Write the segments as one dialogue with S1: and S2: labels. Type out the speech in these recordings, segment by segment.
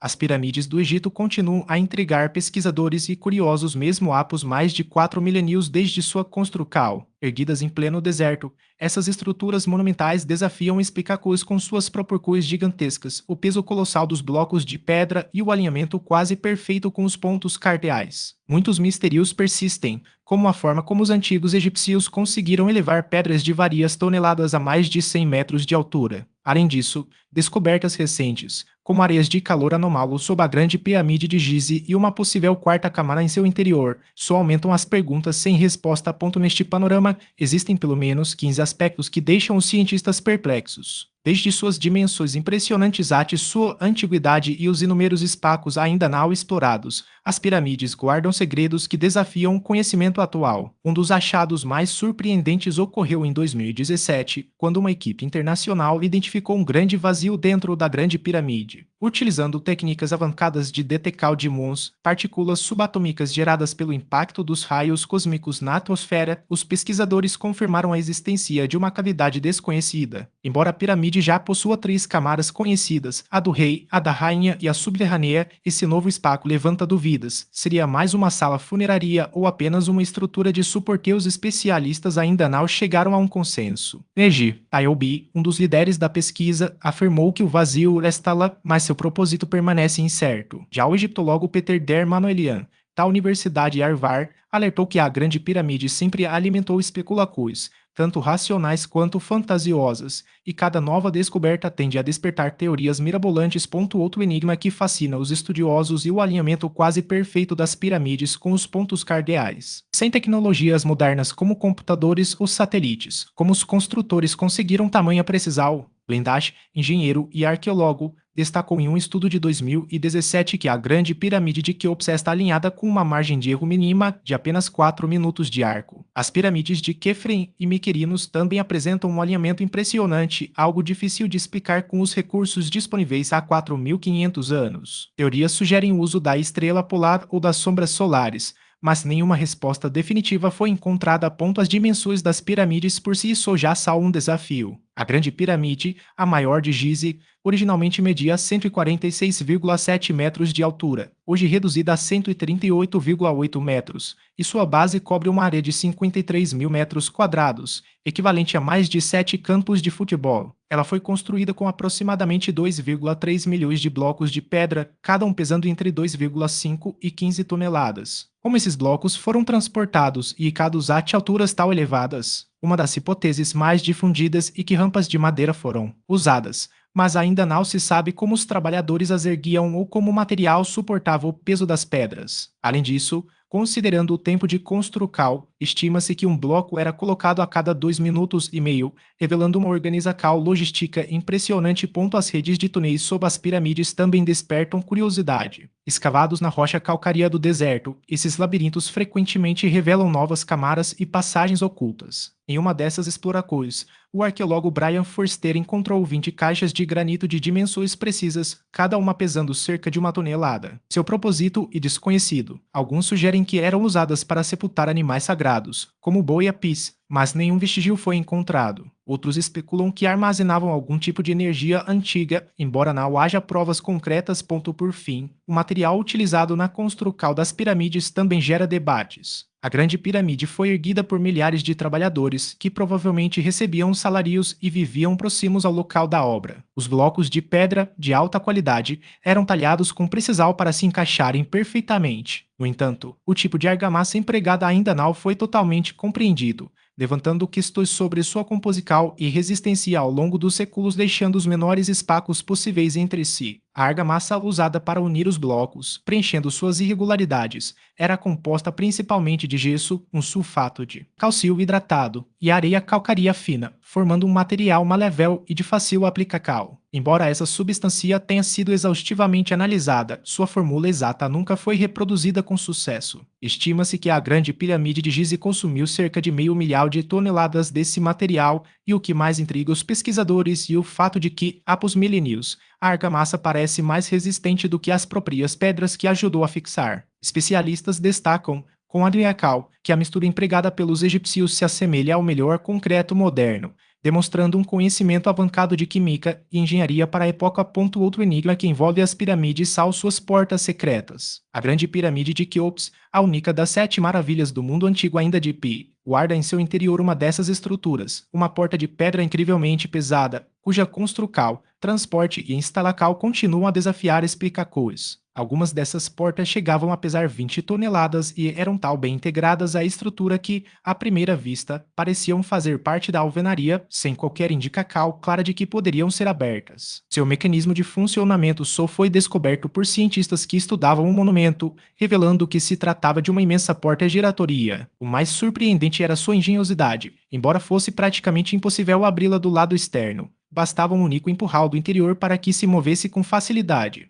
S1: As pirâmides do Egito continuam a intrigar pesquisadores e curiosos mesmo após mais de 4 milênios desde sua construção. Erguidas em pleno deserto, essas estruturas monumentais desafiam explicar-os com suas proporções gigantescas, o peso colossal dos blocos de pedra e o alinhamento quase perfeito com os pontos cardeais. Muitos mistérios persistem, como a forma como os antigos egípcios conseguiram elevar pedras de várias toneladas a mais de 100 metros de altura. Além disso, descobertas recentes, como areias de calor anômalo sob a grande pirâmide de Gize e uma possível quarta camada em seu interior, só aumentam as perguntas sem resposta. Neste panorama, existem pelo menos 15 aspectos que deixam os cientistas perplexos. Desde suas dimensões impressionantes até sua antiguidade e os inúmeros espaços ainda não explorados, as pirâmides guardam segredos que desafiam o conhecimento atual. Um dos achados mais surpreendentes ocorreu em 2017, quando uma equipe internacional identificou um grande vazio dentro da Grande Pirâmide. Utilizando técnicas avançadas de detectar de muons, partículas subatômicas geradas pelo impacto dos raios cósmicos na atmosfera, os pesquisadores confirmaram a existência de uma cavidade desconhecida. Embora a pirâmide já possua 3 camadas conhecidas, a do rei, a da rainha e a subterrânea, esse novo espaço levanta dúvidas. Seria mais uma sala funerária ou apenas uma estrutura de suporte? Os especialistas ainda não chegaram a um consenso. Neji Ayobi, um dos líderes da pesquisa, afirmou que o vazio está lá, mas seu propósito permanece incerto. Já o egiptólogo Peter Der Manuelian, da Universidade Harvard, alertou que a Grande Pirâmide sempre alimentou especulações, tanto racionais quanto fantasiosas, e cada nova descoberta tende a despertar teorias mirabolantes. Outro enigma que fascina os estudiosos e o alinhamento quase perfeito das pirâmides com os pontos cardeais. Sem tecnologias modernas como computadores ou satélites, como os construtores conseguiram tamanha precisão? Blindash, engenheiro e arqueólogo, destacou em um estudo de 2017 que a Grande Pirâmide de Quéops está alinhada com uma margem de erro mínima de apenas 4 minutos de arco. As pirâmides de Kefren e Mycerinos também apresentam um alinhamento impressionante, algo difícil de explicar com os recursos disponíveis há 4.500 anos. Teorias sugerem o uso da estrela polar ou das sombras solares, mas nenhuma resposta definitiva foi encontrada. As dimensões das pirâmides por si só já são um desafio. A Grande Pirâmide, a maior de Gize, originalmente media 146,7 metros de altura, hoje reduzida a 138,8 metros, e sua base cobre uma área de 53 mil metros quadrados, equivalente a mais de 7 campos de futebol. Ela foi construída com aproximadamente 2,3 milhões de blocos de pedra, cada um pesando entre 2,5 e 15 toneladas. Como esses blocos foram transportados e cados a alturas tão elevadas? Uma das hipóteses mais difundidas é que rampas de madeira foram usadas, mas ainda não se sabe como os trabalhadores as erguiam ou como o material suportava o peso das pedras. Além disso, considerando o tempo de construção, estima-se que um bloco era colocado a cada 2,5 minutos, revelando uma organização logística impressionante. As redes de túneis sob as pirâmides também despertam curiosidade. Escavados na rocha calcária do deserto, esses labirintos frequentemente revelam novas camadas e passagens ocultas. Em uma dessas explorações, o arqueólogo Brian Forster encontrou 20 caixas de granito de dimensões precisas, cada uma pesando cerca de 1 tonelada. Seu propósito é desconhecido. Alguns sugerem que eram usadas para sepultar animais sagrados, como o boi e a pis, mas nenhum vestígio foi encontrado. Outros especulam que armazenavam algum tipo de energia antiga, embora não haja provas concretas. Por fim, o material utilizado na construção das pirâmides também gera debates. A Grande Pirâmide foi erguida por milhares de trabalhadores que provavelmente recebiam salários e viviam próximos ao local da obra. Os blocos de pedra de alta qualidade eram talhados com precisão para se encaixarem perfeitamente. No entanto, o tipo de argamassa empregada ainda não foi totalmente compreendido, levantando questões sobre sua composição e resistência ao longo dos séculos, deixando os menores espaços possíveis entre si. A argamassa usada para unir os blocos, preenchendo suas irregularidades, era composta principalmente de gesso, um sulfato de cálcio hidratado e areia calcária fina, formando um material maleável e de fácil aplicação. Embora essa substância tenha sido exaustivamente analisada, sua fórmula exata nunca foi reproduzida com sucesso. Estima-se que a Grande Pirâmide de Gize consumiu cerca de 500 milhão de toneladas desse material, e o que mais intriga os pesquisadores é o fato de que, após milênios, a argamassa parece mais resistente do que as próprias pedras que ajudou a fixar. Especialistas destacam, com admiração, que a mistura empregada pelos egípcios se assemelha ao melhor concreto moderno, demonstrando um conhecimento avançado de química e engenharia para a época. Outro enigma que envolve as pirâmides são suas portas secretas. A Grande Pirâmide de Quéops, a única das 7 maravilhas do mundo antigo ainda de Pi, guarda em seu interior uma dessas estruturas, uma porta de pedra incrivelmente pesada, cuja construção, transporte e instalação continuam a desafiar explicações. Algumas dessas portas chegavam a pesar 20 toneladas e eram tão bem integradas à estrutura que, à primeira vista, pareciam fazer parte da alvenaria, sem qualquer indicação clara de que poderiam ser abertas. Seu mecanismo de funcionamento só foi descoberto por cientistas que estudavam o monumento, revelando que se tratava de uma imensa porta giratória. O mais surpreendente era sua engenhosidade, embora fosse praticamente impossível abri-la do lado externo. Bastava um único empurrão do interior para que se movesse com facilidade.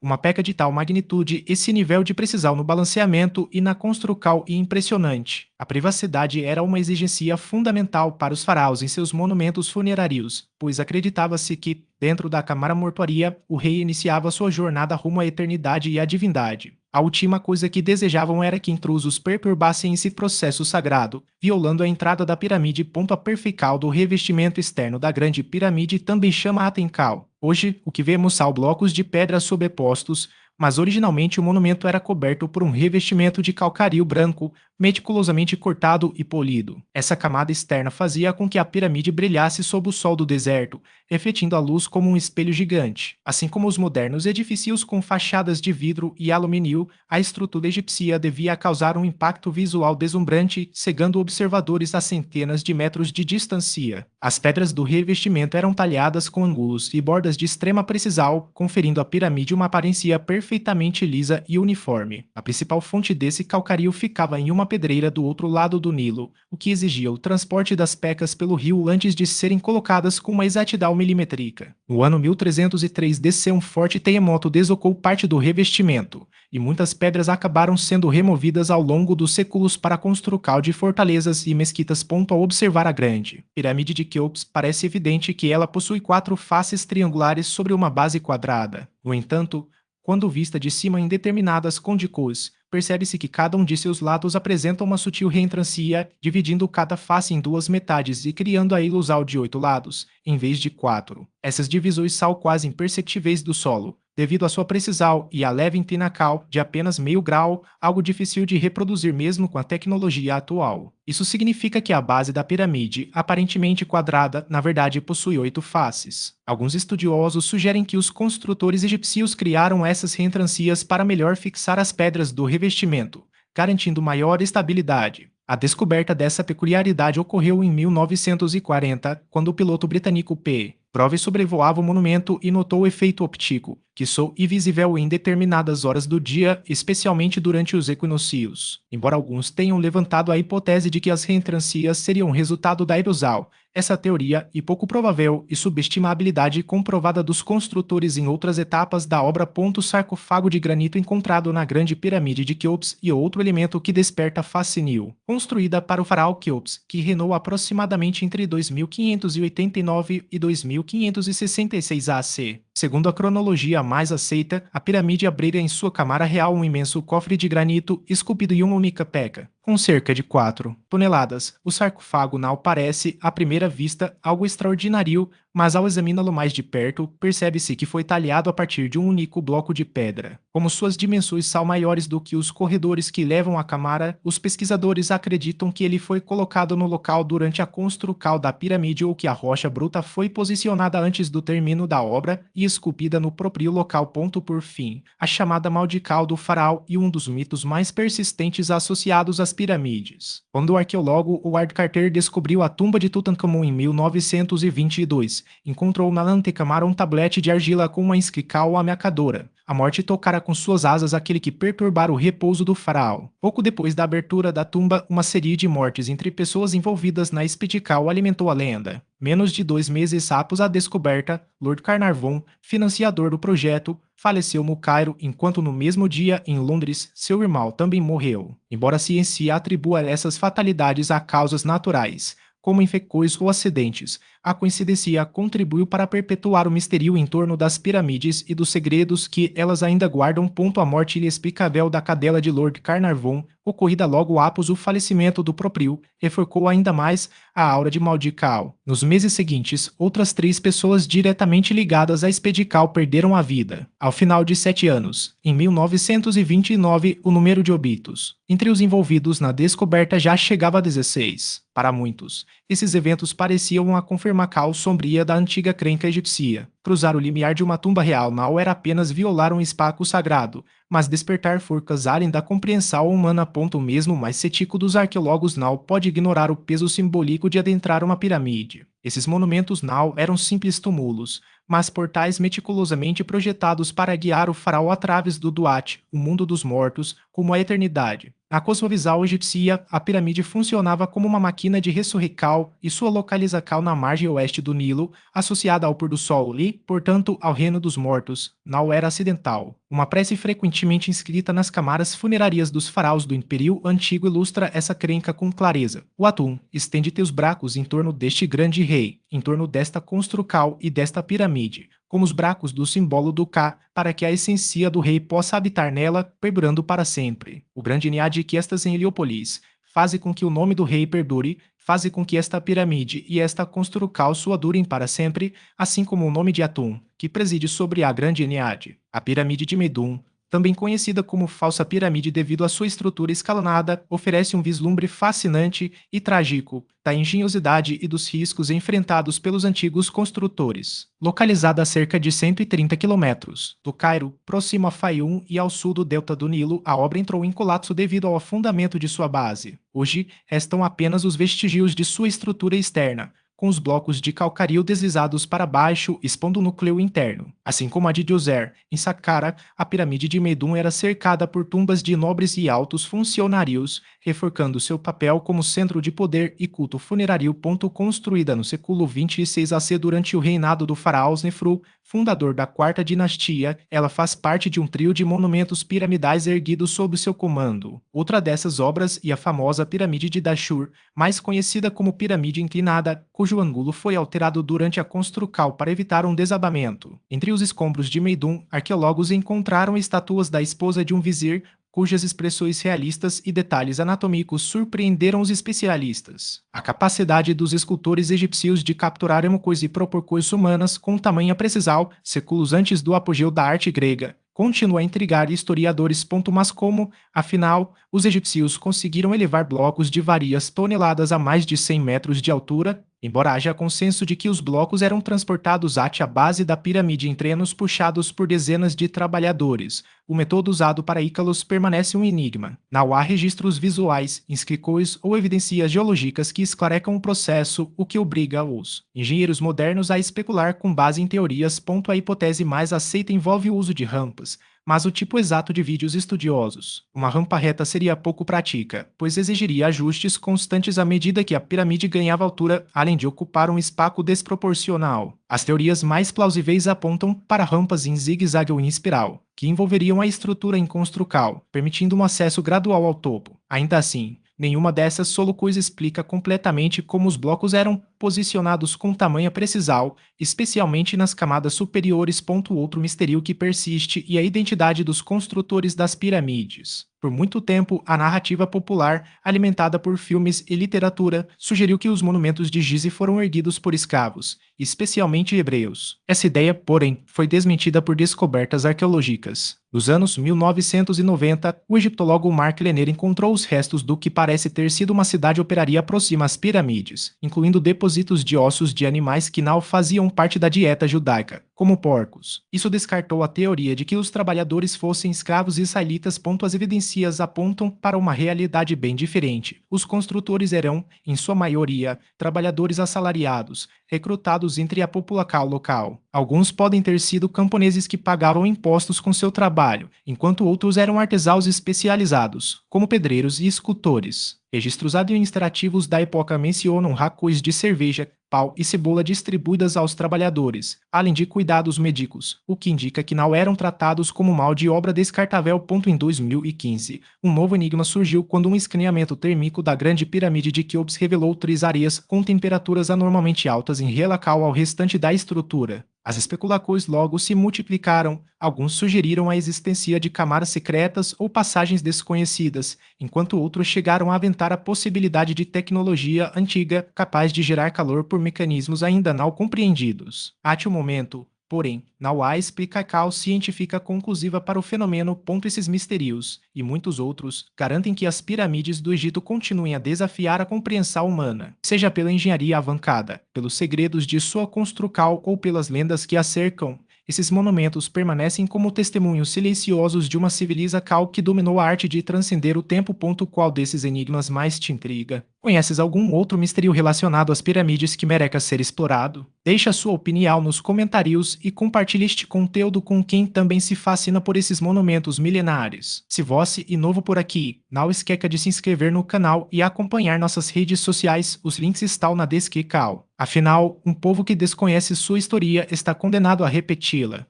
S1: Uma peça de tal magnitude, esse nível de precisão no balanceamento e na construção é impressionante. A privacidade era uma exigência fundamental para os faraós em seus monumentos funerários, pois acreditava-se que, dentro da câmara mortuária, o rei iniciava sua jornada rumo à eternidade e à divindade. A última coisa que desejavam era que intrusos perturbassem esse processo sagrado, violando a entrada da pirâmide. A perfeição do revestimento externo da Grande Pirâmide também chama a atenção. Hoje, o que vemos são blocos de pedra sobrepostos, mas originalmente o monumento era coberto por um revestimento de calcário branco, meticulosamente cortado e polido. Essa camada externa fazia com que a pirâmide brilhasse sob o sol do deserto, refletindo a luz como um espelho gigante. Assim como os modernos edifícios com fachadas de vidro e alumínio, a estrutura egípcia devia causar um impacto visual deslumbrante, cegando observadores a centenas de metros de distância. As pedras do revestimento eram talhadas com ângulos e bordas de extrema precisão, conferindo à pirâmide uma aparência perfeitamente lisa e uniforme. A principal fonte desse calcário ficava em uma pedreira do outro lado do Nilo, o que exigia o transporte das pecas pelo rio antes de serem colocadas com uma exatidão milimétrica. No ano 1303 desceu um forte terremoto deslocou parte do revestimento, e muitas pedras acabaram sendo removidas ao longo dos séculos para a construção de fortalezas e mesquitas. Ao observar a Grande Pirâmide de Quéops, parece evidente que ela possui 4 faces triangulares sobre uma base quadrada. No entanto, quando vista de cima em determinadas condições, percebe-se que cada um de seus lados apresenta uma sutil reentrância, dividindo cada face em 2 metades e criando a ilusão de 8 lados, em vez de 4. Essas divisões são quase imperceptíveis do solo, devido à sua precisão e à leve inclinação de apenas meio grau, algo difícil de reproduzir mesmo com a tecnologia atual. Isso significa que a base da pirâmide, aparentemente quadrada, na verdade possui 8 faces. Alguns estudiosos sugerem que os construtores egípcios criaram essas reentrâncias para melhor fixar as pedras do revestimento, garantindo maior estabilidade. A descoberta dessa peculiaridade ocorreu em 1940, quando o piloto britânico P. Prove sobrevoava o monumento e notou o efeito óptico, que só é visível em determinadas horas do dia, especialmente durante os equinócios. Embora alguns tenham levantado a hipótese de que as reentrâncias seriam resultado da erosão, essa teoria é pouco provável e subestima a habilidade comprovada dos construtores em outras etapas da obra. O sarcófago de granito encontrado na Grande Pirâmide de Quéops e outro elemento que desperta fascínio. Construída para o faraó Quéops, que reinou aproximadamente entre 2589 e 2566 AC. Segundo a cronologia mais aceita, a pirâmide abriria em sua câmara real um imenso cofre de granito esculpido em uma única peça, com cerca de 4 toneladas. O sarcófago não parece, à primeira vista, algo extraordinário, mas ao examiná-lo mais de perto, percebe-se que foi talhado a partir de um único bloco de pedra. Como suas dimensões são maiores do que os corredores que levam à câmara, os pesquisadores acreditam que ele foi colocado no local durante a construção da pirâmide ou que a rocha bruta foi posicionada antes do término da obra e esculpida no próprio local. Por fim, a chamada maldição do faraó e um dos mitos mais persistentes associados às pirâmides. Quando o arqueólogo Howard Carter descobriu a tumba de Tutankhamon em 1922, encontrou na antecâmara um tablete de argila com uma inscrição ameaçadora. A morte tocara com suas asas aquele que perturbara o repouso do faraó. Pouco depois da abertura da tumba, uma série de mortes entre pessoas envolvidas na expedição alimentou a lenda. Menos de 2 meses após a descoberta, Lord Carnarvon, financiador do projeto, faleceu no Cairo, enquanto no mesmo dia, em Londres, seu irmão também morreu. Embora a ciência atribua essas fatalidades a causas naturais, como infecções ou acidentes, A coincidência contribuiu para perpetuar o mistério em torno das pirâmides e dos segredos que elas ainda guardam. A morte inexplicável da cadela de Lord Carnarvon, ocorrida logo após o falecimento do próprio, reforçou ainda mais a aura de Maldical. Nos meses seguintes, outras 3 pessoas diretamente ligadas a Expedical perderam a vida. Ao final de 7 anos, em 1929, o número de óbitos entre os envolvidos na descoberta já chegava a 16. Para muitos, esses eventos pareciam a confirmar a cal sombria da antiga crenca egípcia. Cruzar o limiar de uma tumba real não era apenas violar um espaço sagrado, mas despertar forcas além da compreensão humana. Mesmo mais cético dos arqueólogos não pode ignorar o peso simbólico de adentrar uma pirâmide. Esses monumentos não eram simples túmulos, mas portais meticulosamente projetados para guiar o faraó através do Duat, o mundo dos mortos, como a eternidade. Na cosmovisão egípcia, a pirâmide funcionava como uma máquina de ressurreição e sua localização na margem oeste do Nilo, associada ao pôr do sol e, portanto, ao reino dos mortos, não era acidental. Uma prece frequentemente inscrita nas camadas funerárias dos faraós do Império Antigo ilustra essa crenca com clareza. O Atum, estende teus braços em torno deste grande rei, em torno desta construção e desta pirâmide, como os braços do símbolo do Ka, para que a essência do rei possa habitar nela, perdurando para sempre. O grande Niade que estas em Heliópolis, faze com que o nome do rei perdure, faze com que esta pirâmide e esta construção sua durem para sempre, assim como o nome de Atum, que preside sobre a grande Niade. A pirâmide de Medum, também conhecida como falsa pirâmide devido à sua estrutura escalonada, oferece um vislumbre fascinante e trágico da engenhosidade e dos riscos enfrentados pelos antigos construtores. Localizada a cerca de 130 quilômetros do Cairo, próximo a Faium e ao sul do delta do Nilo, a obra entrou em colapso devido ao afundamento de sua base. Hoje, restam apenas os vestígios de sua estrutura externa, com os blocos de calcario deslizados para baixo, expondo o núcleo interno. Assim como a de Djoser, em Saqqara, a pirâmide de Medum era cercada por tumbas de nobres e altos funcionários, reforçando seu papel como centro de poder e culto funerário. Construída no século 26 AC durante o reinado do faraó Snefru, fundador da quarta dinastia, ela faz parte de um trio de monumentos piramidais erguidos sob seu comando. Outra dessas obras é a famosa Pirâmide de Dashur, mais conhecida como Pirâmide Inclinada, cujo ângulo foi alterado durante a construção para evitar um desabamento. Entre os escombros de Meidum, arqueólogos encontraram estatuas da esposa de um vizir, cujas expressões realistas e detalhes anatômicos surpreenderam os especialistas. A capacidade dos escultores egípcios de capturar emoções e proporções humanas com tamanha precisão, séculos antes do apogeu da arte grega, continua a intrigar historiadores. Mas como, afinal, os egípcios conseguiram elevar blocos de várias toneladas a mais de 100 metros de altura, embora haja consenso de que os blocos eram transportados até a base da pirâmide em trenos puxados por dezenas de trabalhadores. O método usado para Ícalos permanece um enigma. Não há registros visuais, inscrições ou evidências geológicas que esclarecam o processo, o que obriga os engenheiros modernos a especular com base em teorias. A hipótese mais aceita envolve o uso de rampas, mas o tipo exato de vídeos estudiosos. Uma rampa reta seria pouco prática, pois exigiria ajustes constantes à medida que a pirâmide ganhava altura, além de ocupar um espaço desproporcional. As teorias mais plausíveis apontam para rampas em zigue-zague ou em espiral, que envolveriam a estrutura em construção, permitindo um acesso gradual ao topo. Ainda assim, nenhuma dessas soluções explica completamente como os blocos eram posicionados com tamanha precisão, especialmente nas camadas superiores. Outro mistério que persiste é a identidade dos construtores das pirâmides. Por muito tempo, a narrativa popular, alimentada por filmes e literatura, sugeriu que os monumentos de Gizeh foram erguidos por escravos, especialmente hebreus. Essa ideia, porém, foi desmentida por descobertas arqueológicas. Nos anos 1990, o egiptólogo Mark Lehner encontrou os restos do que parece ter sido uma cidade operaria próxima às pirâmides, incluindo depósitos de ossos de animais que não faziam parte da dieta judaica, como porcos. Isso descartou a teoria de que os trabalhadores fossem escravos israelitas. As evidências apontam para uma realidade bem diferente. Os construtores eram, em sua maioria, trabalhadores assalariados, recrutados entre a população local. Alguns podem ter sido camponeses que pagavam impostos com seu trabalho, enquanto outros eram artesãos especializados, como pedreiros e escultores. Registros administrativos da época mencionam racões de cerveja, pau e cebola distribuídas aos trabalhadores, além de cuidados médicos, o que indica que não eram tratados como mal de obra descartável. Em 2015, um novo enigma surgiu quando um escaneamento térmico da Grande Pirâmide de Quéops revelou três áreas com temperaturas anormalmente altas em relação ao restante da estrutura. As especulações logo se multiplicaram. Alguns sugeriram a existência de camadas secretas ou passagens desconhecidas, enquanto outros chegaram a aventar a possibilidade de tecnologia antiga capaz de gerar calor por mecanismos ainda não compreendidos. Até o momento, porém, não há explicação científica conclusiva para o fenômeno. Esses mistérios, e muitos outros, garantem que as pirâmides do Egito continuem a desafiar a compreensão humana, seja pela engenharia avançada, pelos segredos de sua construção ou pelas lendas que a cercam. Esses monumentos permanecem como testemunhos silenciosos de uma civilização que dominou a arte de transcender o tempo. Qual desses enigmas mais te intriga? Conheces algum outro mistério relacionado às pirâmides que merece ser explorado? Deixe a sua opinião nos comentários e compartilhe este conteúdo com quem também se fascina por esses monumentos milenares. Se você é novo por aqui, não esqueça de se inscrever no canal e acompanhar nossas redes sociais, os links estão na descrição. Afinal, um povo que desconhece sua história está condenado a repeti-la.